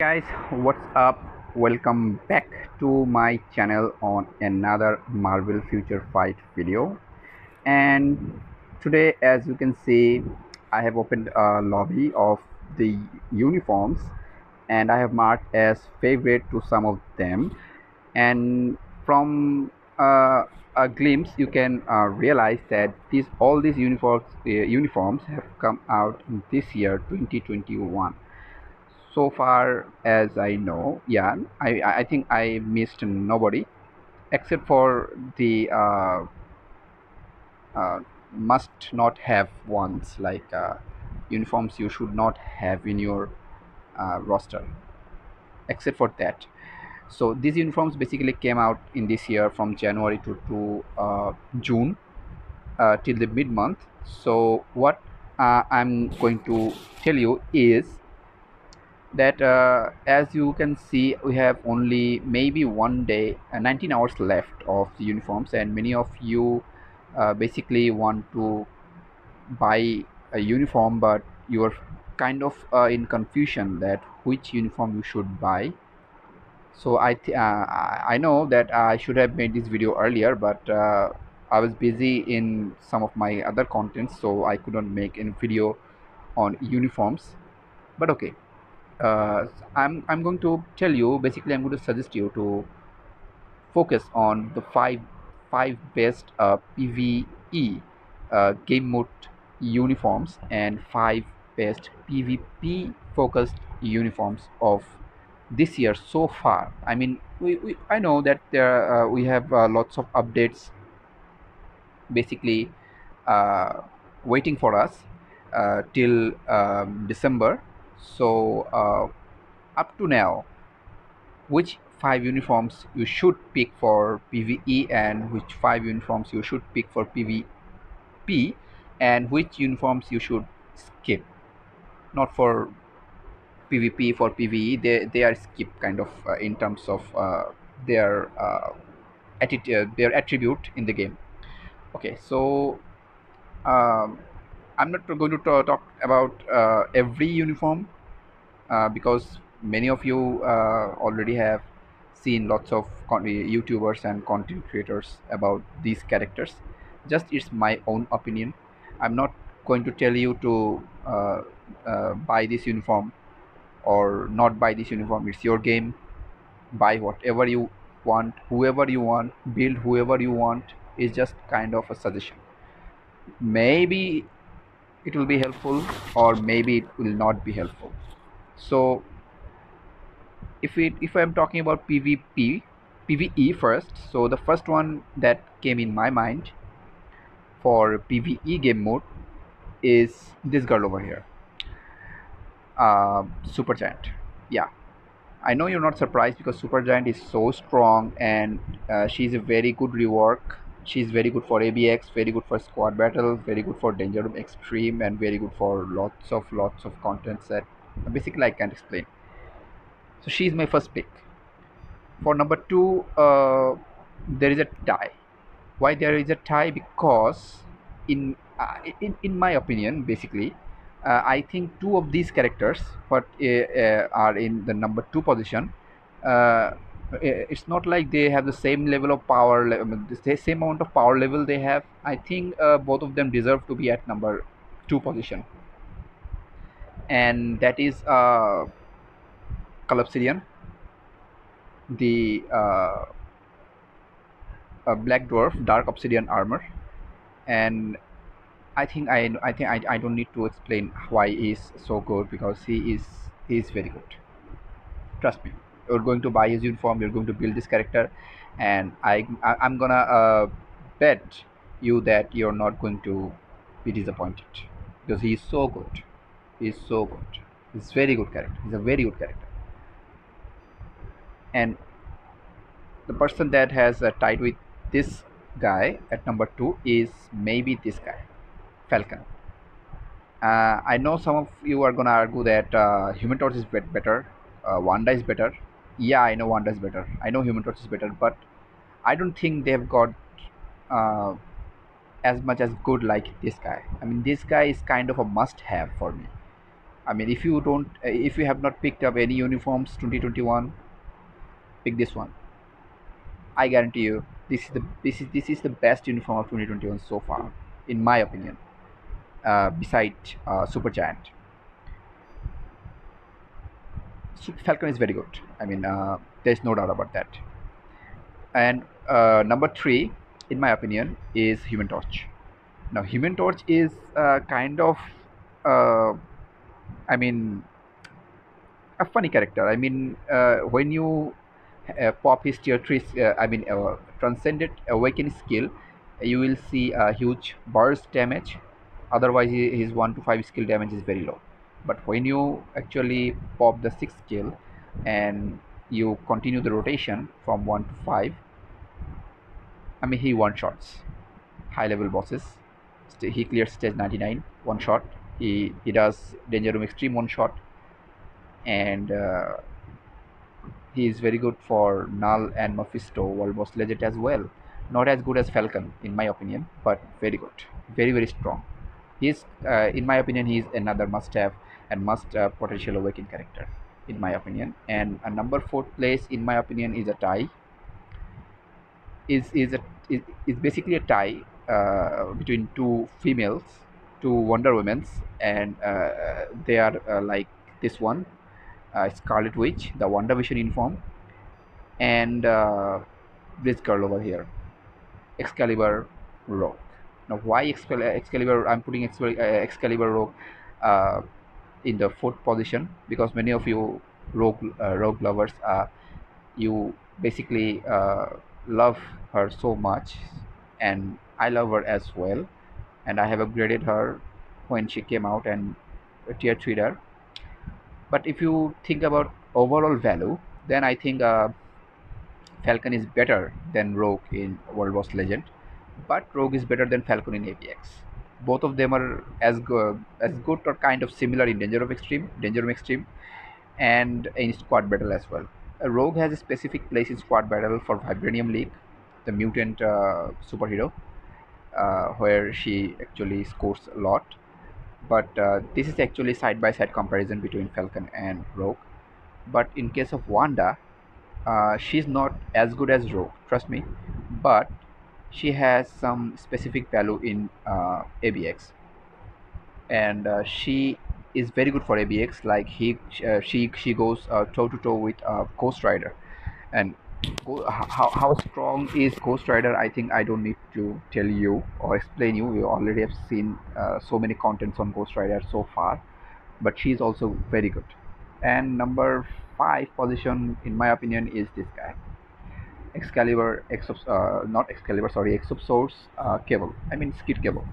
Guys, what's up? Welcome back to my channel on another Marvel Future Fight video. And today, as you can see, I have opened a lobby of the uniforms and I have marked as favorite to some of them. And from a glimpse, you can realize that all these uniforms have come out in this year 2021. So far as I know, yeah, I think I missed nobody except for the uh, must not have ones, like uniforms you should not have in your roster. Except for that, so these uniforms basically came out in this year from January to June, till the mid month. So what I'm going to tell you is that as you can see, we have only maybe one day, 19 hours left of the uniforms, and many of you basically want to buy a uniform, but you are kind of in confusion that which uniform you should buy. So I know that I should have made this video earlier, but I was busy in some of my other contents, so I could not make any video on uniforms. But okay, I'm going to tell you, basically I'm going to suggest you to focus on the five best PvE game mode uniforms and five best PvP focused uniforms of this year so far. I mean, I know that we have lots of updates basically uh, waiting for us till December. So up to now, which five uniforms you should pick for PvE and which five uniforms you should pick for PvP, and which uniforms you should skip, not for PvP. For PvE, they are skip kind of in terms of their attitude, their attribute in the game. Okay, so um, I'm not going to talk about every uniform because many of you already have seen lots of YouTubers and content creators about these characters. Just it's my own opinion. I'm not going to tell you to buy this uniform or not buy this uniform. It's your game. Buy whatever you want, whoever you want, build whoever you want. It's just kind of a suggestion. Maybe it will be helpful or maybe it will not be helpful. So if I'm talking about PvE first, so the first one that came in my mind for PvE game mode is this girl over here, Supergiant. Yeah, I know you're not surprised because Supergiant is so strong, and she's a very good rework. She's very good for ABX, very good for squad battle, very good for Danger Room Extreme, and very good for lots of contents that basically I can't explain. So she's my first pick. For number two, there is a tie. Why there is a tie? Because in my opinion, basically, I think two of these characters, what are in the number two position. It's not like they have the same level of power, I mean, the same amount of power level they have. I think both of them deserve to be at number two position, and that is Calipsidian, the Black Dwarf, Dark Obsidian armor. And I don't need to explain why he's so good, because he is very good. Trust me, you're going to buy his uniform, you're going to build this character, and I'm gonna bet you that you're not going to be disappointed, because he's so good. He's so good. He's very good character. He's a very good character. And the person that has tied with this guy at number two is maybe this guy, Falcon. I know some of you are gonna argue that Human Torch is better, Wanda is better. Yeah, I know Wanda is better. I know Human Torch is better, but I don't think they've got uh, as much as good like this guy. I mean, this guy is kind of a must-have for me. I mean, if you don't, if you have not picked up any uniforms 2021, pick this one. I guarantee you, this is the best uniform of 2021 so far, in my opinion. Beside Supergiant, Falcon is very good. I mean, there's no doubt about that. And number three, in my opinion, is Human Torch. Now, Human Torch is kind of, uh, I mean, a funny character. I mean, when you pop his tier 3, Transcendent Awaken skill, you will see a huge burst damage. Otherwise, his 1 to 5 skill damage is very low. But when you actually pop the 6th skill and you continue the rotation from 1 to 5, I mean, he one shots high level bosses. He clears stage 99 one shot. He does Danger Room Extreme one shot, and he is very good for Null and Mephisto World Boss Legend as well. Not as good as Falcon in my opinion, but very good, very strong. He's in my opinion, he's another must-have and must potential awaken character in my opinion. And a number 4th place in my opinion is a tie. Is basically a tie between two females, two Wonder Women's, and they are like this one, Scarlet Witch, the Wonder Vision inform, and this girl over here, Excalibur Rogue. Now, why Excalibur? I'm putting Excalibur Rogue uh, in the 4th position because many of you Rogue lovers, you basically love her so much, and I love her as well. And I have upgraded her when she came out and tier 3 her. But if you think about overall value, then I think Falcon is better than Rogue in World Boss Legend, but Rogue is better than Falcon in AVX. Both of them are as good or kind of similar in Danger Room Extreme, and in Squad Battle as well. Rogue has a specific place in Squad Battle for Vibranium League, the mutant superhero, where she actually scores a lot. But this is actually side by side comparison between Falcon and Rogue. But in case of Wanda, she's not as good as Rogue, trust me, but she has some specific value in ABX, and she is very good for ABX. Like she goes toe to toe with Ghost Rider, and how strong is Ghost Rider? I think I don't need to tell you or explain you. We already have seen so many contents on Ghost Rider so far, but she's also very good. And number 5 position, in my opinion, is this guy, Excalibur, not Excalibur, sorry, Exosource Cable. I mean Skid Cable.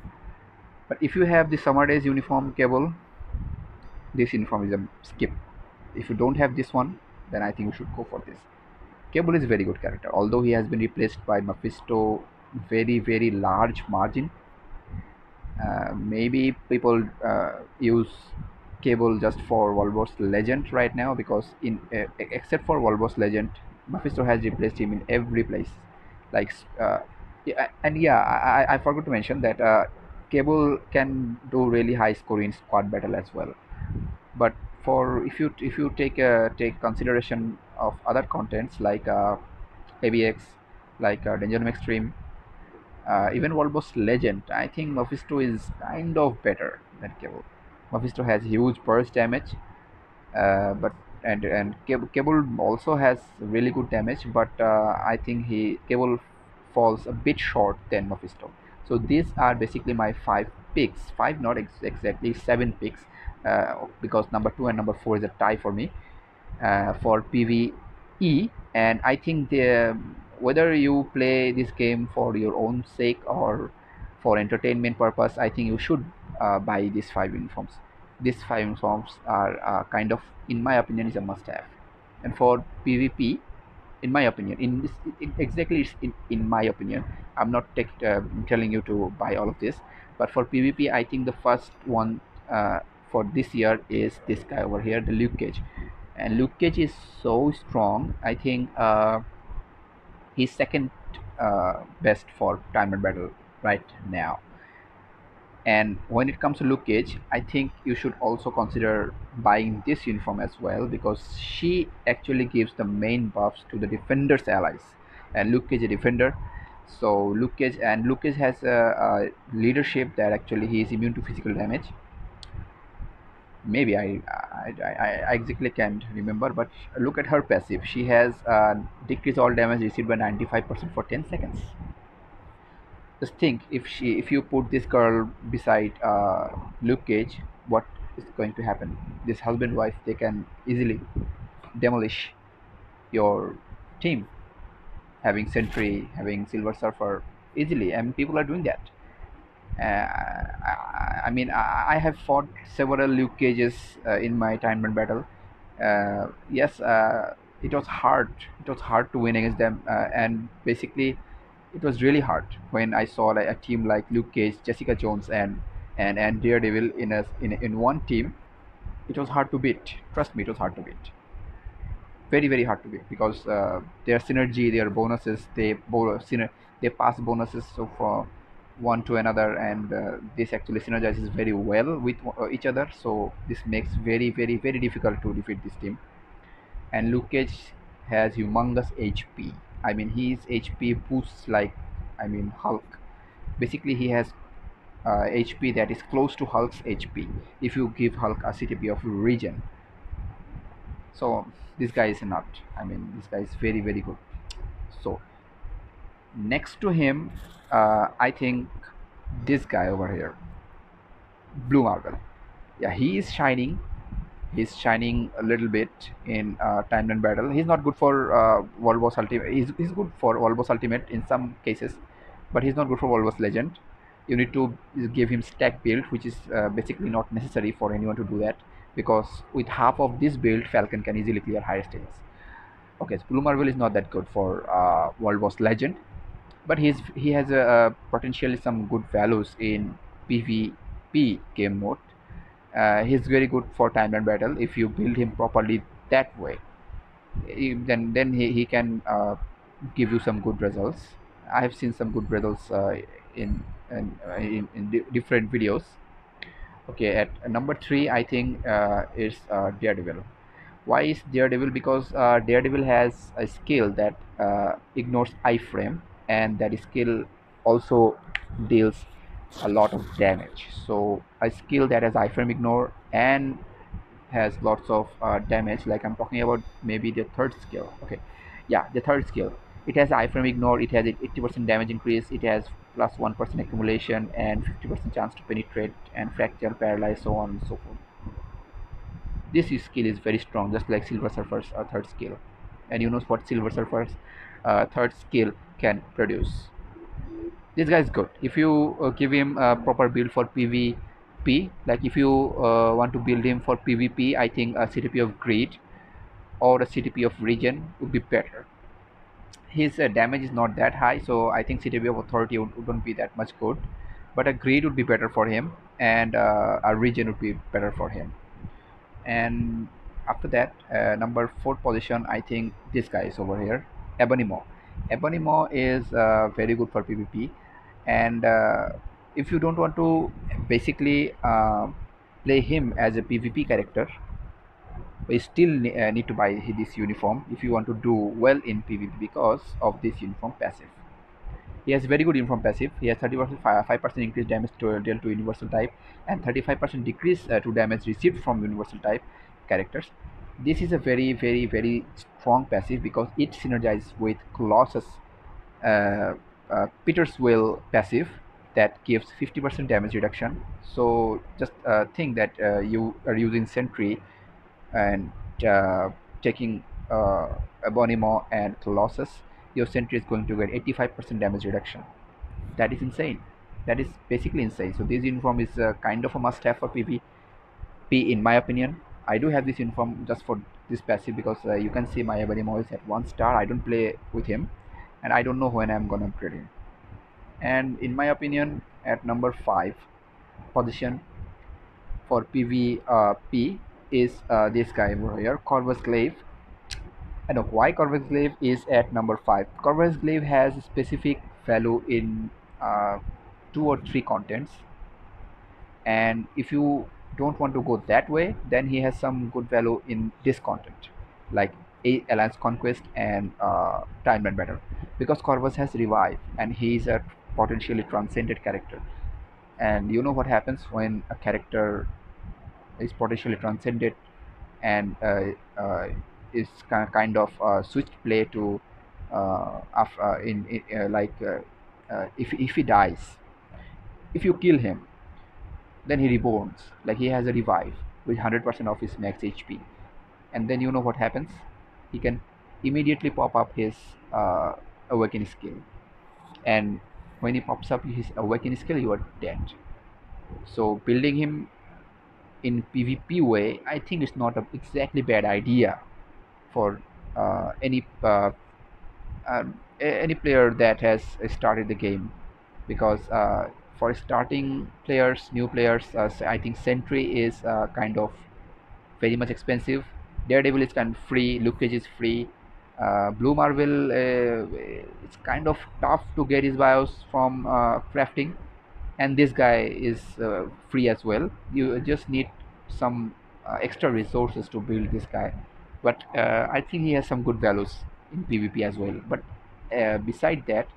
But if you have the Summer Days uniform Cable, this uniform is a skip. If you don't have this one, then I think you should go for this. Cable is a very good character, although he has been replaced by Mephisto very large margin. Maybe people use Cable just for World Boss Legend right now, because in except for World Boss Legend, Mephisto has replaced him in every place. Like, yeah, and yeah, I forgot to mention that Cable can do really high score in Squad Battle as well. But for if you take consideration of other contents like ABX, like Danger Room Extreme, even World Boss Legend, I think Mephisto is kind of better than Cable. Mephisto has huge burst damage, but and Cable also has really good damage, but I think Cable falls a bit short than Mephisto. So these are basically my 5 picks. Five, not exactly 7 picks, because number 2 and number 4 is a tie for me for PvE. And I think whether you play this game for your own sake or for entertainment purpose, I think you should buy these 5 uniforms. These 5 uniforms are kind of, in my opinion, is a must-have. And for PvP, in my opinion, in this exactly it's in my opinion, I'm not telling you to buy all of this, but for PvP, I think the first one for this year is this guy over here, the Luke Cage. And Luke Cage is so strong. I think he's second best for time and battle right now. And when it comes to Luke Cage, I think you should also consider buying this uniform as well, because she actually gives the main buffs to the defender's allies. And Luke Cage is a defender, so Luke Cage has a leadership that actually he is immune to physical damage. Maybe I exactly can't remember, but look at her passive. She has decrease all damage received by 95% for 10 seconds. Just think, if you put this girl beside Luke Cage, what is going to happen? This husband wife, they can easily demolish your team, having Sentry, having Silver Surfer easily, and people are doing that. I mean, I have fought several Luke Cages in my time and battle. Yes, it was hard. It was hard to win against them, and basically, it was really hard when I saw like a team like Luke Cage, Jessica Jones, and Daredevil in one team. It was hard to beat. Trust me, it was hard to beat. Very hard to beat, because their synergy, their bonuses, they pass bonuses so from one to another, and this actually synergizes very well with each other. So this makes very difficult to defeat this team. And Luke Cage has humongous HP. I mean, his HP boosts like, I mean, Hulk. Basically, he has HP that is close to Hulk's HP if you give Hulk a CTP of regen. So this guy is not. I mean, this guy is very good. So next to him, I think this guy over here, Blue Marvel. Yeah, he is shining. He's shining a little bit in Timeline Battle. He's not good for World Boss Ultimate. He's good for World Boss Ultimate in some cases, but he's not good for World Boss Legend. You need to give him stack build, which is basically not necessary for anyone to do that, because with half of this build, Falcon can easily clear higher stages. Okay, so Blue Marvel is not that good for World Boss Legend, but he has potentially some good values in PvP game mode. He's very good for time and battle if you build him properly that way. Then he can give you some good results. I have seen some good results in different videos. Okay, at number three, I think is Daredevil. Why is Daredevil? Because Daredevil has a skill that ignores iframe, and that skill also deals a lot of damage. So a skill that has iframe ignore and has lots of damage, like I'm talking about maybe the third skill. Okay, yeah, the third skill, it has iframe ignore, it has 80% damage increase, it has plus 1% accumulation and 50% chance to penetrate and fracture, paralyze, so on and so forth. This skill is very strong, just like Silver Surfer's third skill. And you know what Silver Surfer's third skill can produce. This guy is good if you give him a proper build for PvP. Like if you want to build him for PvP, I think a CTP of Greed or a CTP of Regen would be better. His damage is not that high, so I think CTP of Authority wouldn't be that much good, but a Greed would be better for him, and a Regen would be better for him. And after that, number 4th position, I think this guy is over here, Ebony Maw. Ebony Maw is very good for PvP, and if you don't want to basically play him as a PvP character, we still need to buy this uniform if you want to do well in PvP because of this uniform passive. He has very good uniform passive. He has 30% 5% increased damage dealt to universal type and 35% decrease to damage received from universal type characters. This is a very strong passive because it synergizes with Colossus Peter's Will passive that gives 50% damage reduction. So just think that you are using Sentry and taking Ebony Maw and Colossus, your Sentry is going to get 85% damage reduction. That is insane. That is basically insane. So this uniform is kind of a must-have for PvP, in my opinion. I do have this uniform just for this passive because you can see my Ebony Maw is at 1 star. I don't play with him, and I don't know when I'm gonna upgrade him. And in my opinion, at number 5 position for PvP is this guy over here, Corvus Glaive. I know why Corvus Glaive is at number 5. Corvus Glaive has specific value in 2 or 3 contents. And if you don't want to go that way, then he has some good value in this content, like Alliance Conquest and Timeline Battle, because Corvus has revive and he is a potentially transcended character. And you know what happens when a character is potentially transcended and is kind of switched play to if he dies, if you kill him, then he reborns, like he has a revive with 100% of his max HP. And then you know what happens, he can immediately pop up his awakening skill. And when he pops up his awakening skill, you are dead. So building him in PvP way, I think it's not a exactly bad idea for uh, any player that has started the game, because for starting players, new players, I think Sentry is kind of very much expensive. Daredevil is kind of free. Luke Cage is free. Blue Marvel, it's kind of tough to get his bios from crafting, and this guy is free as well. You just need some extra resources to build this guy, but I think he has some good values in PvP as well. But beside that,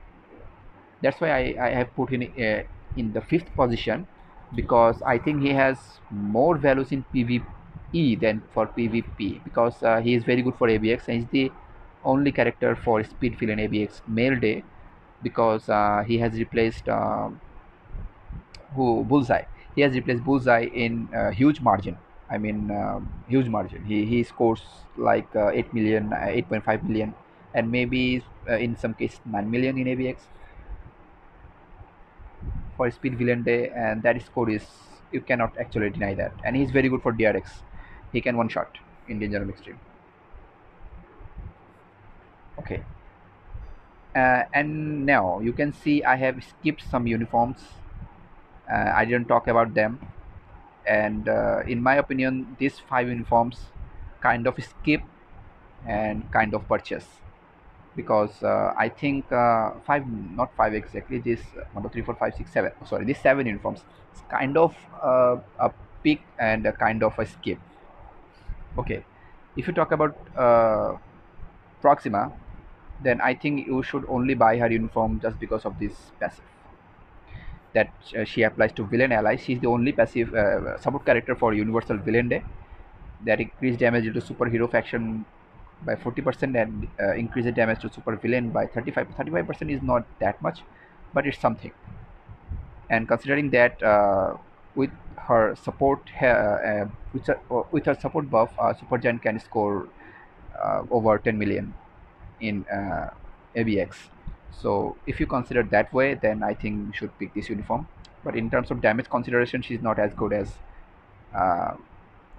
that's why I have put in the fifth position, because I think he has more values in PvE than for PvP, because he is very good for ABX and he's the only character for speed fill and ABX Mail Day, because he has replaced who Bullseye. He has replaced Bullseye in huge margin. I mean, huge margin. He scores like 8 million, 8.5 million, and maybe in some case 9 million in ABX for speed villain day, and that score is, you cannot actually deny that. And he's very good for DRX. He can one shot in Danger Room Extreme. Okay. And now you can see I have skipped some uniforms. I didn't talk about them, and in my opinion, these 5 uniforms kind of skip and kind of purchase, because I think five, not five exactly. This 1, 2, 3, 4, 5, 6, 7. Sorry, these 7 uniforms. It's kind of a pick and a kind of a skip. Okay, if you talk about Proxima, then I think you should only buy her uniform just because of this passive that she applies to villain allies. She's the only passive support character for Universal Villain Day that increase damage to superhero faction by 40% and increase the damage to super villain by 35. 35% is not that much, but it's something. And considering that with her support with her support buff, Supergiant can score over 10 million in ABX. So if you consider that way, then I think you should pick this uniform. But in terms of damage consideration, she's not as good as uh,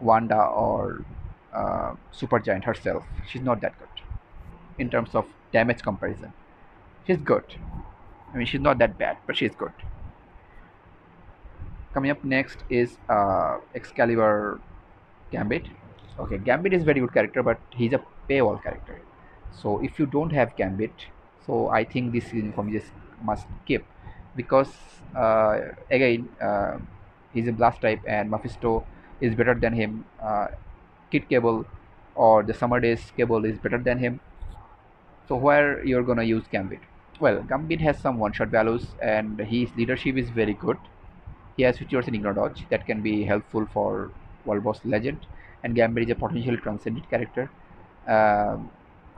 Wanda or Supergiant herself. She's not that good in terms of damage comparison. She's good. I mean, she's not that bad, but she's good. Coming up next is Excalibur Gambit. Okay, Gambit is very good character, but he's a paywall character. So if you don't have Gambit, so I think this uniform you just must skip, because again he's a blast type and Mephisto is better than him. Kid Cable or the Summer Days Cable is better than him. So where you're gonna use Gambit? Well, Gambit has some one-shot values and his leadership is very good. He has 50% ignore dodge that can be helpful for World Boss Legend, and Gambit is a potentially transcendent character. Um,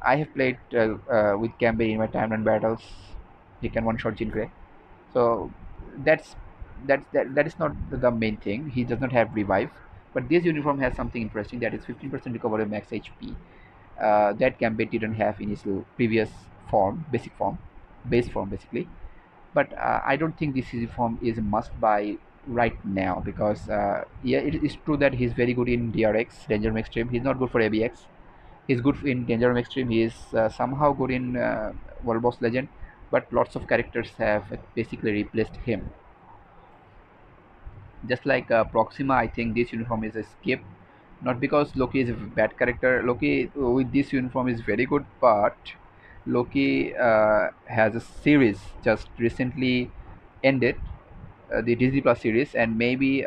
I have played with Gambit in my timeline battles. He can one-shot Jean Grey. So that's that is not the main thing. He does not have revive, but this uniform has something interesting, that is 15% recovery of max HP. That Gambit didn't have in his previous form, base form basically. But I don't think this uniform is a must buy right now, because yeah, it is true that he's very good in DRX, Danger Room Extreme. He's not good for ABX. He's good in Danger Room Extreme. He is somehow good in World Boss Legend, but lots of characters have basically replaced him. Just like Proxima, I think this uniform is a skip. Not because Loki is a bad character. Loki with this uniform is very good, but Loki has a series just recently ended, the Disney Plus series, and maybe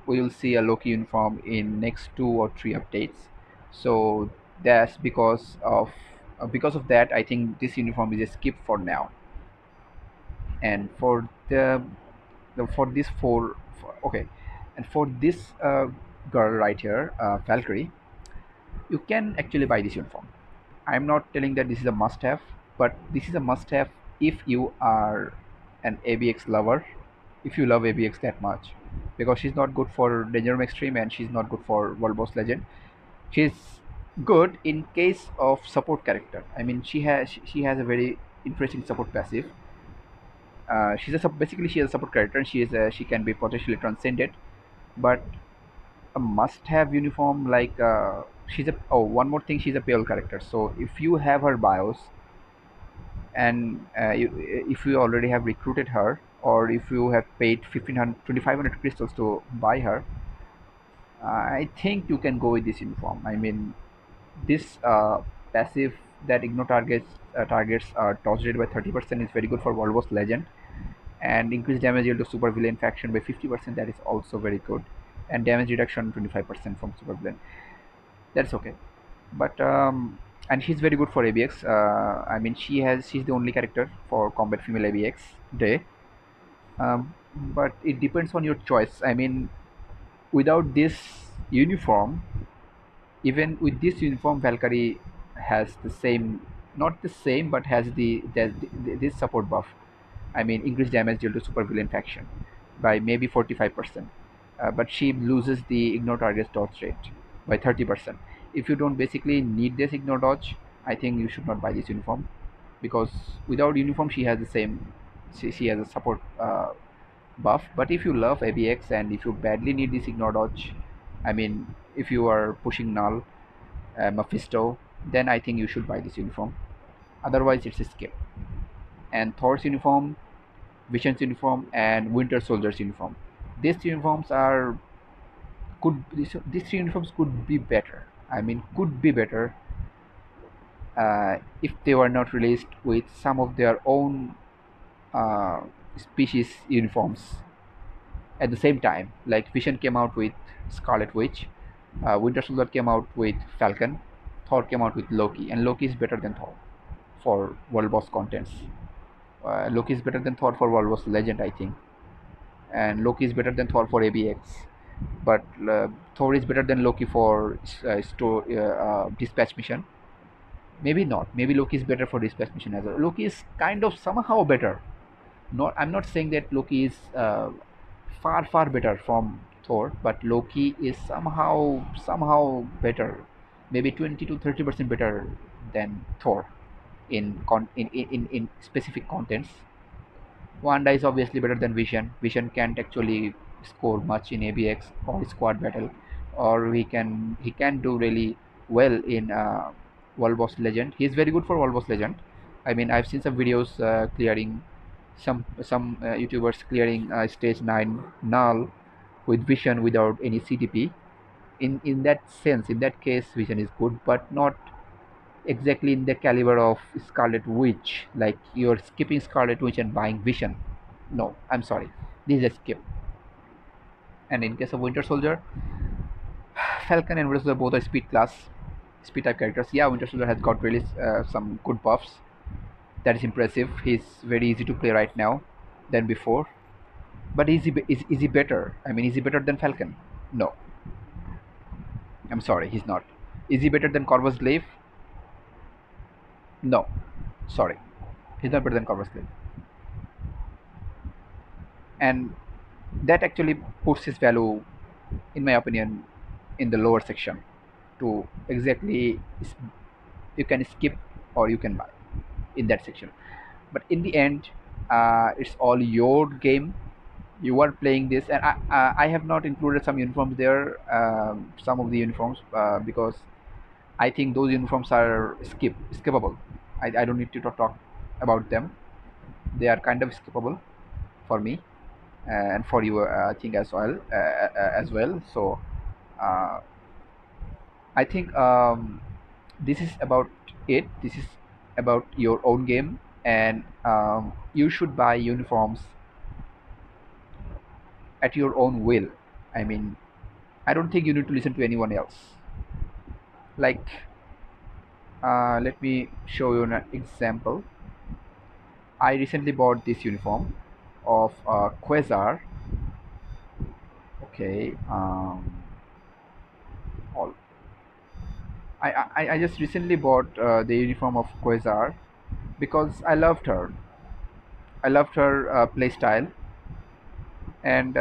we will see a Loki uniform in next 2 or 3 updates. So that's because of that. I think this uniform is a skip for now. And for for this okay, and for this girl right here, Valkyrie, you can actually buy this uniform. I'm not telling that this is a must have, but this is a must have if you are an ABX lover, if you love ABX that much. Because she's not good for Danger Room Extreme and she's not good for World Boss Legend. She's good in case of support character. I mean, she has a very interesting support passive. Basically she is a support character and she can be potentially transcended, but a must-have uniform like she's a oh one more thing, she's a payroll character. So if you have her BIOS and if you already have recruited her, or if you have paid 1500 2500 crystals to buy her, I think you can go with this uniform. I mean, this passive that ignore targets toss rate by 30% is very good for World Boss Legend, and increased damage dealt to super villain faction by 50%, that is also very good, and damage reduction 25% from super villain, that's okay. But and she's very good for ABX. I mean, she's the only character for combat female ABX day. But it depends on your choice. I mean, without this uniform, even with this uniform, Valkyrie has the same, not the same, but has this support buff. I mean, increased damage dealt to super villain faction by maybe 45%. But she loses the ignore target dodge rate by 30%. If you don't basically need this ignore dodge, I think you should not buy this uniform, because without uniform she has the same. She has a support buff. But if you love ABX and if you badly need this ignore dodge, I mean, if you are pushing null, Mephisto, then I think you should buy this uniform. Otherwise, it's a skip. And Thor's uniform, Vision's uniform, and Winter Soldier's uniform. These uniforms are these three uniforms could be better. I mean, could be better if they were not released with some of their own uh, species uniforms at the same time. Like Vision came out with Scarlet Witch, Winter Soldier came out with Falcon, Thor came out with Loki, and Loki is better than Thor for World Boss contents. Loki is better than Thor for World Boss Legend, I think, and Loki is better than Thor for ABX. But Thor is better than Loki for dispatch mission. Maybe not. Maybe Loki is better for dispatch mission as well. Loki is kind of somehow better. Not, I'm not saying that Loki is far better from Thor, but Loki is somehow better, maybe 20 to 30% better than Thor in specific contents. Wanda is obviously better than Vision. Vision can't actually score much in ABX or squad battle, or he can do really well in World Boss Legend. He's very good for World Boss Legend. I mean, I've seen some videos clearing some YouTubers clearing stage 9 null with Vision without any CTP. In that sense, in that case, Vision is good, but not exactly in the caliber of Scarlet Witch. Like you're skipping Scarlet Witch and buying Vision. No, I'm sorry. This is a skip. And in case of Winter Soldier, Falcon and Winter Soldier both are speed type characters. Yeah, Winter Soldier has got really some good buffs. That is impressive. He's very easy to play right now than before. But is he better? I mean, is he better than Falcon? No. I'm sorry, he's not. Is he better than Corvus Glaive? No. Sorry. He's not better than Corvus Glaive. And that actually puts his value, in my opinion, in the lower section. To exactly, you can skip or you can buy in that section. But in the end, it's all your game. You are playing this, and I have not included some uniforms there, some of the uniforms, because I think those uniforms are skippable. I don't need to talk about them. They are kind of skippable for me, and for you, I think as well. So uh, I think this is about it. This is about your own game, and you should buy uniforms at your own will. I mean, I don't think you need to listen to anyone else. Like, let me show you an example. I recently bought this uniform of Quasar. Okay, all I just recently bought the uniform of Quasar because I loved her. I loved her play style, and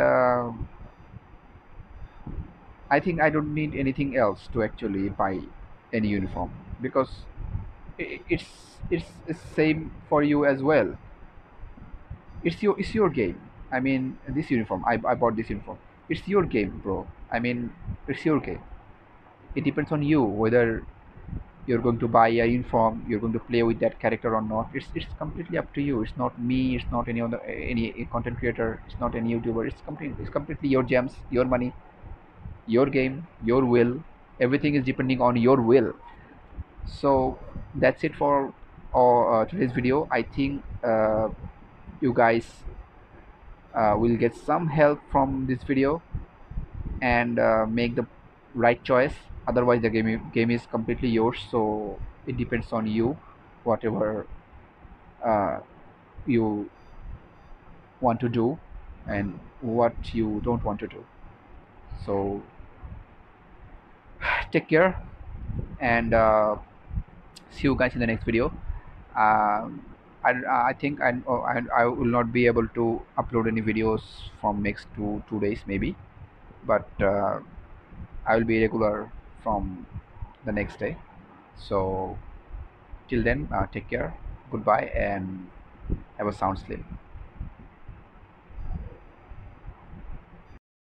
I think I don't need anything else to actually buy any uniform because it's same for you as well. It's your game. I mean, this uniform. I bought this uniform. It's your game, bro. I mean, it's your game. It depends on you whether you're going to buy a uniform, you're going to play with that character or not. It's completely up to you. It's not me. It's not any other any content creator. It's not any YouTuber. It's completely your gems, your money, your game, your will. Everything is depending on your will. So that's it for today's video. I think you guys will get some help from this video and make the right choice. Otherwise the game is completely yours, so it depends on you, whatever uh, you want to do and what you don't want to do. So take care, and see you guys in the next video. I think I will not be able to upload any videos from next 2 days maybe, but I will be regular from the next day. So till then, take care, goodbye, and have a sound sleep.